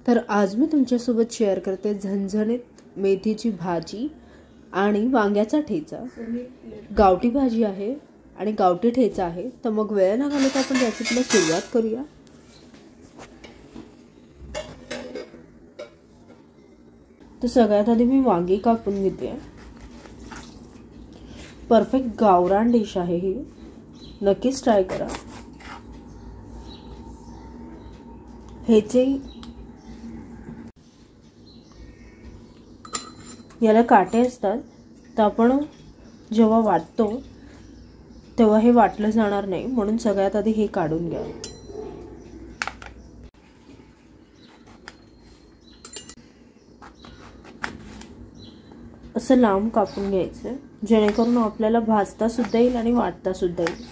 तर आज मी तुमच्यासोबत शेअर करते झणझणीत मेथीची भाजी आणि वांग्याचा ठेचा। गावठी भाजी आहे आणि गावठी ठेचा आहे। तर मग वेळ न घालवता आपण रेसिपीला सुरुवात करूया। तर सगळ्यात आधी मी वांगी कापून घेते। परफेक्ट गावरान डिश आहे ही, नक्कीच ट्राय करा। ह्याचे याला काटे असतात, तर आपण जेव्हा वाटतो तेव्हा हे वाटलं जाणार नाही, म्हणून सगळ्यात आधी हे काढून घ्या। असं लांब कापून घ्यायचं, जेणेकरून आपल्याला भाजता सुद्धा येईल आणि वाटता सुद्धा येईल।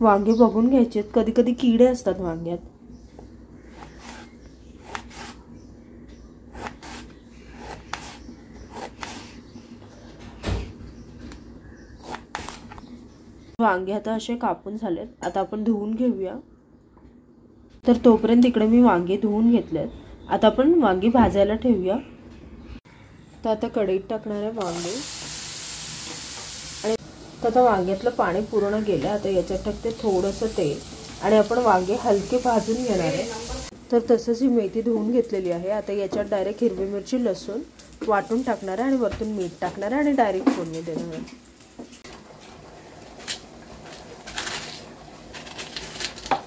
वांगे बघून घ्यायचे, कधी कधी किडे असतात वांग्यात। वांगे आता असे कापून झालेत, आता आपण धुवून घेऊया। तर तोपर्यंत इकडे मी वांगे धुवून घेतलेत। आता आपण वांगी भाजायला ठेवूया। तर आता कढईत टाकणार आहे वांगे, आणि आता वांग्यातलं पाणी पूर्ण गेलं। आता याच्यात टाकते थोडंसं तेल आणि आपण वांगे हलके भाजून घेणार आहे। तर तसंच ही मेथी धुवून घेतलेली आहे। आता याच्यात डायरेक्ट हिरवी मिरची लसूण वाटून टाकणार आहे आणि वरतून मीठ टाकणार आहे आणि डायरेक्ट फोडणी देणार आहे।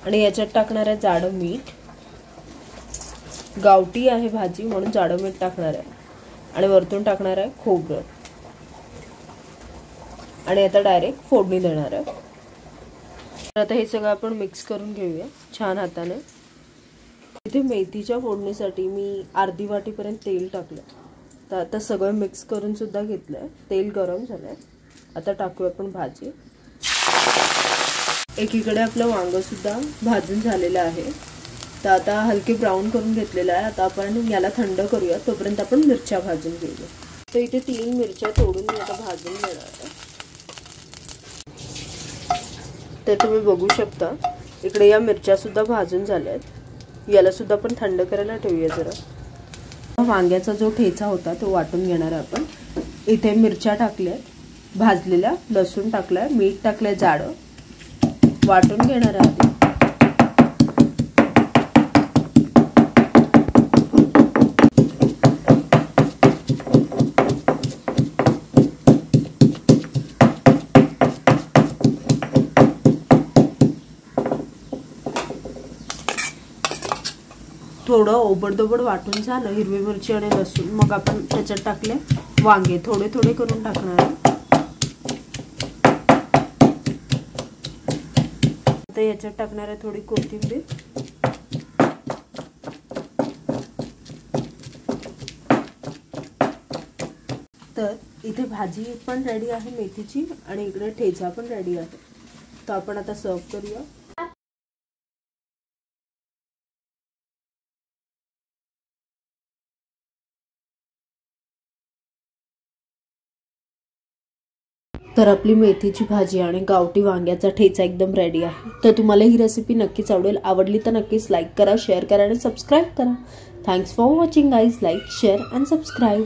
आणि याच्यात टाकणार आहे जाडं मीठ, गावठी आहे भाजी म्हणून जाडं मीठ टाकणार आहे, आणि वरतून टाकणार आहे खोबरं, आणि आता डायरेक्ट फोडणी देणार आहे। तर आता हे सगळं आपण मिक्स करून घेऊया छान हाताने। इथे मेथीच्या फोडणीसाठी मी अर्धी वाटीपर्यंत तेल टाकलं। तर आता सगळं मिक्स करून सुद्धा घेतलंय, तेल गरम झालंय। आता टाकूया आपण भाजी। एकीकडे आपलं वांग सुद्धा भाजून झालेलं आहे, तर आता हलके ब्राऊन करून घेतलेलं आहे। आता आपण याला थंड करूया, तोपर्यंत आपण मिरच्या भाजून घेऊया। तर इथे 3 मिरच्या तोडून मी आता भाजून घेणार आहे। तर तुम्ही बघू शकता इकडे या मिरच्या सुद्धा भाजून झाल्यात। याला सुद्धा आपण थंड करायला ठेवूया जरा। वांग्याचा जो ठेचा होता तो वाटून घेणार आहे आपण। इथे मिरच्या टाकल्यात भाजलेल्या, लसूण टाकलाय, मीठ टाकलंय जाडं, वाटून घेणार आहे आधी। थोडं ओबडधोबड वाटून झालं हिरवी मिरची आणि लसूण, मग आपण त्याच्यात टाकले वांगे, थोडे थोडे करून टाकणार आहे। आता याच्यात टाकणार आहे थोडी कोथिंबीर, तर इथे भाजी पण रेडी आहे मेथीची आणि इकडे ठेचा पण रेडी आहे। तर आपण आता सर्व करूया। तर आपली मेथीची भाजी आणि गावठी वांग्याचा ठेचा एकदम रेडी आहे। तर तुम्हाला ही रेसिपी नक्कीच आवडेल। आवडली तर नक्कीच लाईक करा, शेअर करा आणि सबस्क्राईब करा। Thanks for watching guys. Like, share and subscribe.